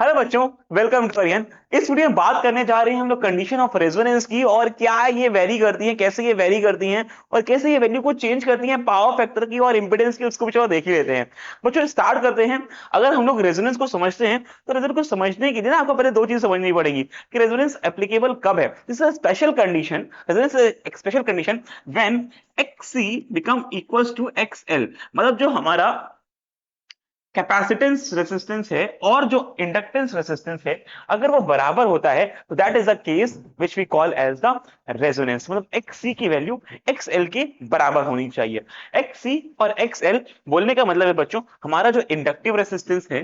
Hello बच्चों, welcome to Arian. इस video में बात करने जा रहे हैं हम लोग कंडीशन ऑफ रेजोनेंस की, और क्या ये वेरी करती हैं, कैसे ये वेरी करती हैं और कैसे ये वैल्यू को चेंज करती हैं पावर फैक्टर की और इंपेडेंस की। उसको भी चलो देख ही लेते हैं। बच्चों स्टार्ट करते हैं। अगर हम लोग रेजोनेंस को समझते हैं तो रेजोनेंस को समझने के लिए ना आपको पहले दो चीज समझनी पड़ेगी कि रेजोनेंस एप्लीकेबल कब है। This is a special condition, resonance एक special condition when XC become equals to XL। मतलब जो हमारा कैपेसिटेंस रेसिस्टेंस है और जो इंडक्टेंस रेसिस्टेंस है, अगर वो बराबर होता है तो that is the case which we call as the resonance. मतलब XC की वैल्यू XL के बराबर होनी चाहिए। XC और XL बोलने का मतलब है बच्चों, हमारा जो इंडक्टिव रेसिस्टेंस है,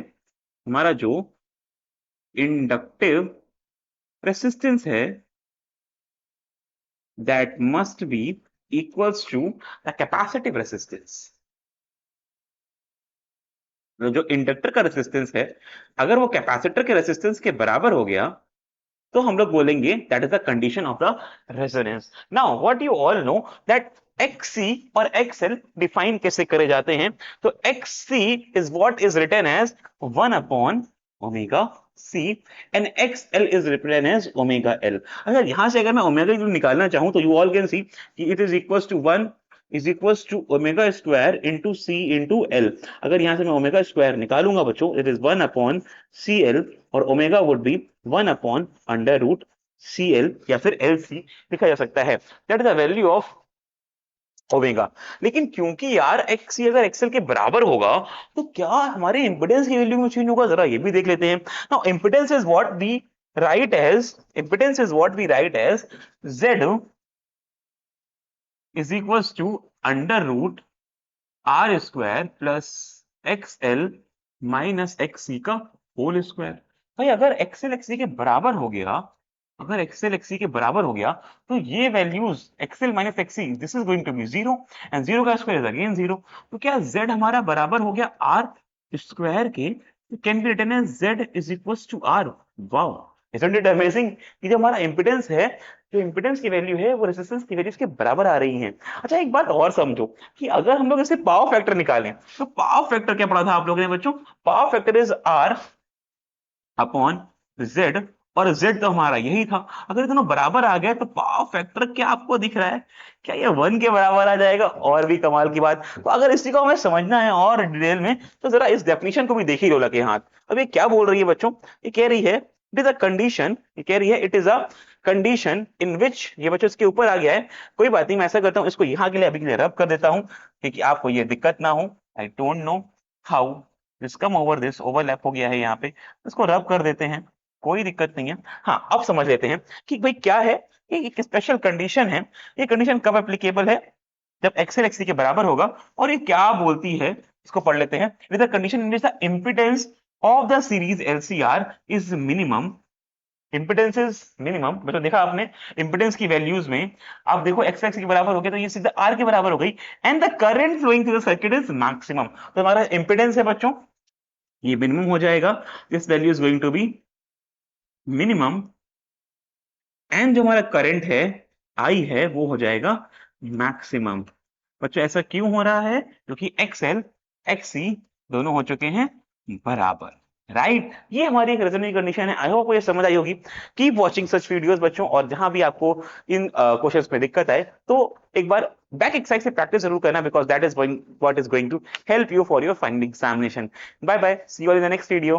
हमारा जो इंडक्टिव रेसिस्टेंस है, that must be equals to the capacitive resistance. जो इंडक्टर का रेसिस्टेंस है, अगर वो कैपेसिटर के रेसिस्टेंस के बराबर हो गया तो हम लोग बोलेंगे that is the condition of the resonance. Now what you all know that XC और XL डिफाइन कैसे करे जाते हैं। तो XC is what is written as 1 upon omega C and XL is written as omega L। अगर यहां से अगर मैं ओमेगा निकालना चाहूं तो यू ऑल कैन सी कि it is equals to 1 is equals to omega square into C into L। अगर यहां से मैं ओमेगा स्क्वायर निकालूंगा बच्चों, इट इज 1 अपॉन CL और omega would be 1 upon under root CL या फिर LC लिखा जा सकता है। That is the value of omega. लेकिन क्योंकि यार XC अगर XL के बराबर होगा तो क्या हमारे इंपेडेंस की वैल्यू में चेंज होगा, जरा ये भी देख लेते हैं। Now impedance is what we write as, impedance is what we write as Z is equals to under root R square plus XL minus XC का होल स्क्वायर। भाई अगर XL XC के बराबर हो गया, अगर XL XC के बराबर हो गया तो ये values XL minus XC this is going to be zero and zero का स्क्वायर इज अगेन जीरो। तो क्या Z हमारा बराबर हो गया R स्क्वायर के, can be written as Z is equals to R। Wow, isn't it amazing कि जो हमारा इंपेडेंस है, जो इंपेडेंस की वैल्यू है वो रेजिस्टेंस की वैल्यू के बराबर आ रही है। अच्छा एक बात और समझो कि अगर हम लोग इसे पावर फैक्टर निकालें तो पावर फैक्टर क्या पढ़ा था आप लोगों ने बच्चों? Power factor is R upon Z, और Z तो हमारा यही था। अगर दोनों बराबर आ गए तो पावर फैक्टर क्या आपको दिख रहा है, क्या ये 1 के बराबर आ जाएगा? और भी कमाल की बात। तो अगर इसी को हमें समझना है और डिटेल में तो जरा इस डेफिनेशन को भी देख ही लो लगे हाथ। अब ये क्या बोल रही है बच्चों? ये कह रही है इट इज अ कंडीशन, ये कह रही है it is a condition in which, ये बच्चों इसके ऊपर आ गया है। कोई बात नहीं, मैं ऐसा करता हूं, इसको यहाँ के लिए अभी के लिए रब कर देता हूं क्योंकि आपको ये दिक्कत ना हो। I don't know how this come over, this overlap हो गया है यहाँ पे, इसको रब कर देते हैं, कोई दिक्कत नहीं है। हाँ अब समझ लेते हैं कि भाई क्या है ये, एक स्पेशल कंडीशन है। ये कंडीशन कब एप्लीकेबल है? जब XL XC के बराबर होगा। और ये क्या बोलती है इसको पढ़ लेते हैं। With the condition in which the impedance of the series LCR is minimum, impedance is minimum. मतलब देखा आपने इंपेडेंस की वैल्यूज में, आप देखो XL XC के बराबर हो गया तो ये सीधा R के बराबर हो गई, and the current flowing through the circuit is maximum. तो हमारा इंपेडेंस है बच्चों, ये मिनिमम हो जाएगा, this value is going to be minimum, and जो हमारा करंट है आई है वो हो जाएगा मैक्सिमम। बच्चों ऐसा क्यों हो रहा है? क्योंकि XL XC दोनों हो चुके हैं बराबर, राइट। ये हमारी एक रेजोनेंस कंडीशन है। आई होप ये समझ आई होगी। कीप वॉचिंग सच वीडियोस बच्चों, और जहां भी आपको इन क्वेश्चंस में दिक्कत आए तो एक बार बैक एक्सरसाइज से प्रैक्टिस जरूर करना, because that is going what is going to help you for your final examination. Bye bye, see you all in the next video.